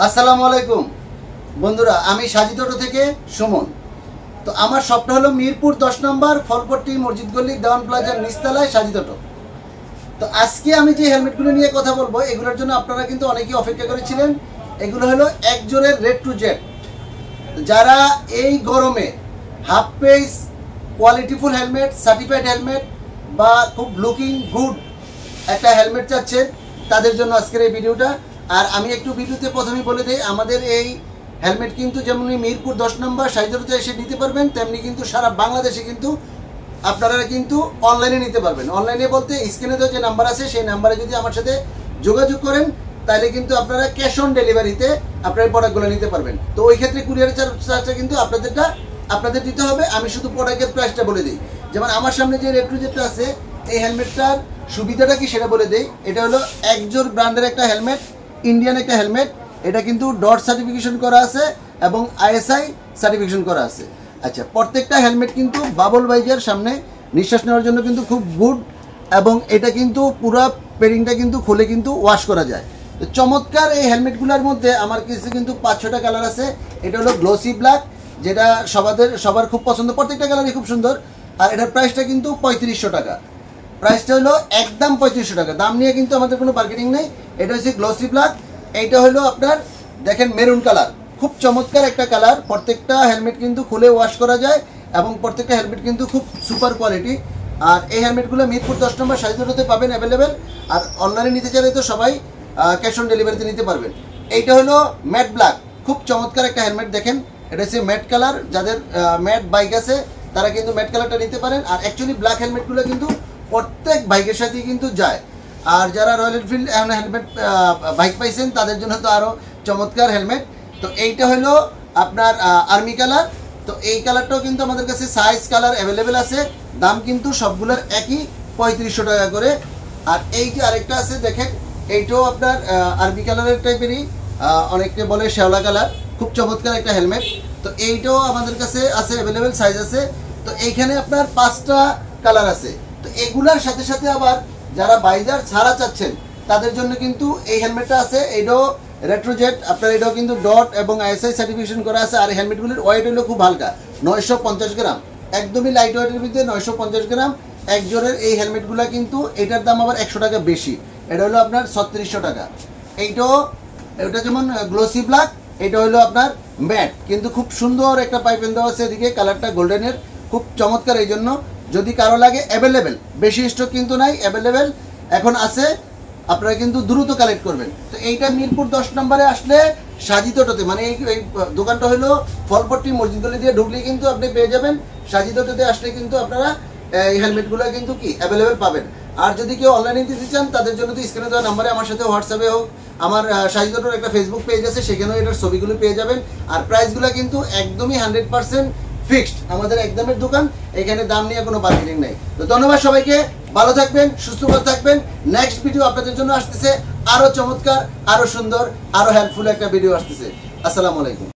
আসসালামু আলাইকুম বন্ধুরা, আমি সাজিদ অটো থেকে সুমন। তো আমার শপটা হলো মিরপুর 10 নম্বর ফলপট্টি মসজিদ গলি দেওয়ান প্লাজার নিচতলায় সাজিদ অটো। তো আজকে আমি যে হেলমেটগুলো নিয়ে কথা বলবো এগুলোর জন্য আপনারা কিন্তু অনেকেই অপেক্ষা করেছিলেন। এগুলো হলো এক জোড়ের রেড টু জেড। যারা এই গরমে হাফ পেস কোয়ালিটিফুল হেলমেট, সার্টিফাইড হেলমেট বা খুব লুকিং গুড একটা হেলমেট চাচ্ছেন তাদের জন্য আজকের এই ভিডিওটা। আর আমি একটু ভিডিওতে প্রথমেই বলে দিই, আমাদের এই হেলমেট কিন্তু যেমনি মিরপুর 10 নম্বর সাইজরতে এসে নিতে পারবেন, তেমনি কিন্তু সারা বাংলাদেশে কিন্তু আপনারা কিন্তু অনলাইনে নিতে পারবেন। অনলাইনে বলতে স্ক্রিনে তো যে নাম্বার আছে সেই নাম্বারে যদি আমার সাথে যোগাযোগ করেন তাহলে কিন্তু আপনারা ক্যাশ অন ডেলিভারিতে আপনার প্রোডাক্টগুলো নিতে পারবেন। তো ওই ক্ষেত্রে কুরিয়ার চার্জটা কিন্তু আপনাদের দিতে হবে। আমি শুধু প্রোডাক্টের প্রাইসটা বলে দিই। যেমন আমার সামনে যে রেড টু জেডটা আছে এই হেলমেটটার সুবিধাটা কি সেটা বলে দেই। এটা হলো একজোর ব্র্যান্ডের একটা হেলমেট, ইন্ডিয়ান একটা হেলমেট। এটা কিন্তু ডট সার্টিফিকেশন করা আছে এবং আইএসআই সার্টিফিকেশন করা আছে। আচ্ছা, প্রত্যেকটা হেলমেট কিন্তু বাবল ভাইজার সামনে নিঃশ্বাস নেওয়ার জন্য কিন্তু খুব গুড, এবং এটা কিন্তু পুরো পেডিংটা কিন্তু খুলে কিন্তু ওয়াশ করা যায়। তো চমৎকার এই হেলমেটগুলোর মধ্যে আমার কাছে কিন্তু 5-6টা কালার আছে। এটা হলো গ্লোসি ব্ল্যাক, যেটা সবার খুব পছন্দ, প্রত্যেকটা কালারই খুব সুন্দর। আর এটার প্রাইসটা কিন্তু 3500 টাকা। প্রাইসটা হলো একদম 3500 টাকা। দাম নিয়ে কিন্তু আমাদের কোনো মার্কেটিং নেই। এটা হচ্ছে গ্লোসি ব্ল্যাক। এইটা হলো আপনার দেখেন মেরুন কালার, খুব চমৎকার একটা কালার। প্রত্যেকটা হেলমেট কিন্তু খুলে ওয়াশ করা যায় এবং প্রত্যেকটা হেলমেট কিন্তু খুব সুপার কোয়ালিটি। আর এই হেলমেটগুলো মিরপুর 10 নম্বর সাইজতে পাবেন অ্যাভেলেবেল। আর অনলাইনে নিতে চাইলে তো সবাই ক্যাশ অন ডেলিভারিতে নিতে পারবেন। এইটা হলো ম্যাট ব্ল্যাক, খুব চমৎকার একটা হেলমেট। দেখেন এটা হচ্ছে ম্যাট কালার। যাদের ম্যাট বাইক আছে তারা কিন্তু ম্যাট কালারটা নিতে পারেন। আর অ্যাকচুয়ালি ব্ল্যাক হেলমেটগুলো কিন্তু প্রত্যেক বাইকের সাথেই কিন্তু যায়। আর যারা রয়্যাল এনফিল্ড হেলমেট বাইক পাইছেন তাদের জন্য তো আরও চমৎকার হেলমেট। তো এইটা হলো আপনার আর্মি কালার। তো এই কালারটাও কিন্তু আমাদের কাছে সাইজ কালার অ্যাভেলেবেল আছে। দাম কিন্তু সবগুলোর একই 3500 টাকা করে। আর এই যে আরেকটা আছে দেখেন, এইটাও আপনার আর্মি কালারের টাইপেরই, অনেকে বলে শ্যাওলা কালার, খুব চমৎকার একটা হেলমেট। তো এইটাও আমাদের কাছে আছে অ্যাভেলেবেল, সাইজ আছে। তো এইখানে আপনার 5টা কালার আছে। তো এগুলার সাথে সাথে আবার যারা বাইজার ছাড়া চাচ্ছেন তাদের জন্য কিন্তু এই হেলমেটটা আছে। এটাও রেট্রোজেট আপনার, এটাও কিন্তু ডট এবং আইএসআই সার্টিফিকেশন করা আছে। আর হেলমেটগুলির ওয়েট হলো খুব হালকা, 950 গ্রাম, একদমই লাইট ওয়েটের ভিতরে 950 গ্রাম এক জোড়ের এই হেলমেটগুলো। কিন্তু এটার দাম আবার 100 টাকা বেশি, এটা হলো আপনার 3600 টাকা। এটা যেমন গ্লোসি ব্ল্যাক, এটা হলো আপনার ম্যাট, কিন্তু খুব সুন্দর একটা পাইপেন দেওয়া আছে এদিকে, কালারটা গোল্ডেনের, খুব চমৎকার। এই জন্য যদি কারো লাগে অ্যাভেলেবেল, বেশি স্টক কিন্তু নাই, অ্যাভেলেবেল এখন আছে, আপনারা কিন্তু দ্রুত কালেক্ট করবেন। তো এইটা মিরপুর 10 নম্বরে আসলে সাজিদ অটোতে, মানে এই দোকানটা হলো ফলপট্টি মসজিদ গলি দিয়ে ঢুকলেই কিন্তু আপনি পেয়ে যাবেন। সাজিদ অটোতে আসলে কিন্তু আপনারা এই হেলমেটগুলো কিন্তু কি অ্যাভেলেবেল পাবেন। আর যদি কেউ অনলাইনে দিতে চান তাদের জন্য তো স্ক্রিনে দেওয়া নাম্বারে আমার সাথে হোয়াটসঅ্যাপে হোক, আমার সাজিদ অটোর একটা ফেসবুক পেজ আছে, সেখানেও এটার ছবিগুলো পেয়ে যাবেন। আর প্রাইসগুলো কিন্তু একদমই 100% ফিক্সড। আমাদের একদমের দোকান, এখানে দাম নিয়ে কোনো বার্গেনিং নেই। তো ধন্যবাদ সবাইকে, ভালো থাকবেন, সুস্থ থাকবেন। নেক্সট ভিডিও আপনাদের জন্য আসতেছে আরো চমৎকার, আরো সুন্দর, আরো হেল্পফুল একটা ভিডিও আসতেছে। আসসালামু আলাইকুম।